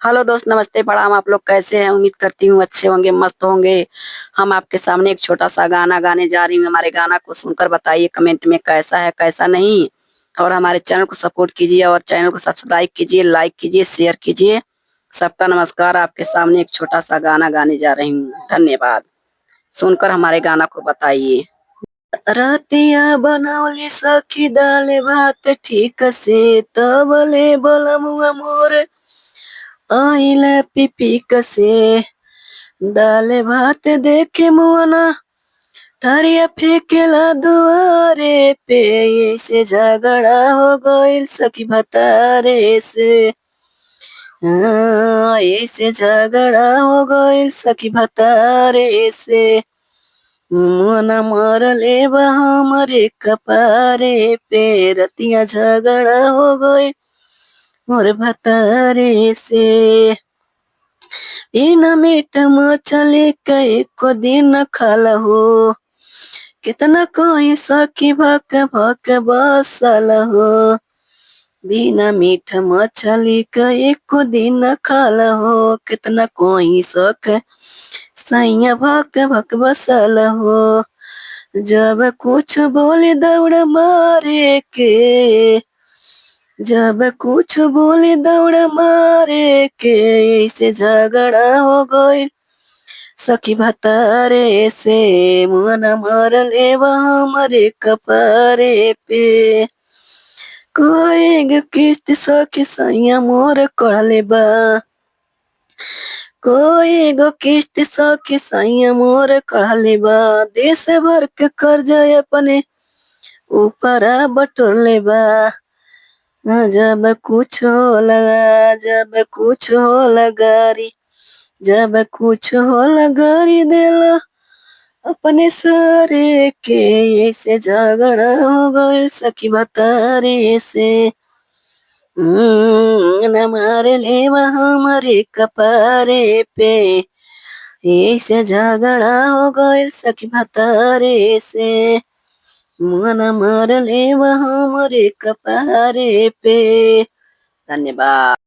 Hello दोस्त, नमस्ते, प्रणाम। आप लोग कैसे हैं? उम्मीद करती हूँ अच्छे होंगे, मस्त होंगे। हम आपके सामने एक छोटा सा गाना गाने जा रही हूँ। हमारे गाना को सुनकर बताइए कमेंट में कैसा है कैसा नहीं। और हमारे चैनल को सपोर्ट कीजिए और चैनल को सब्सक्राइब कीजिए, लाइक कीजिए, शेयर कीजिए। सबका नमस्कार। आपके सामने एक छोटा सा गाना गाने जा रही हूँ। धन्यवाद। सुनकर हमारे गाना को बताइए। रतिया बनौली सखी दाल भात ठीक से, तबले बलमुआ मोर आइले पिपी कसे। दाल भात देखे मुआना थरिया फेंकेला दुआरे पे, ऐसे झगड़ा हो गइल सखी भतारे से। ऐसे झगड़ा हो गइल सखी भतारे से। मुआना मरले बा हमरे कपारे पे, रतिया झगड़ा हो गइल मोर भतारे से। बिना मीट मछली के एको दिन खाला हो, कितना कोई सखी भक भक बसल हो। बिना मीठ मछली के एको दिन खाला हो, कितना कोई सख सैया भक भक बसल हो। जब कुछ बोले दौड़ मारे के, जब कुछ बोले दौड़ मारे के, ऐसे झगड़ा हो गइल सखी भतारे से। मुआना मरले बा हमरे कपारे पे, कोई गो किस्त सखी सैया मोर कढ़ले बा। कोई गो किस्त सखी सैया मोर कढ़ले बा, देश भर के कर्जा अपने ऊपरा बटोरले बा। जब कुछ होला, जब कुछ होला गारी, जब कुछ होला गारी देला अपने सारे के, ऐसे झगड़ा हो गइल सखी भतारे से। न मारे लेवा हमरे कपारे पे, ऐसे झगड़ा हो गइल सखी भतारे से। मुआना मरले बा हमरे कपारे पे। धन्यवाद।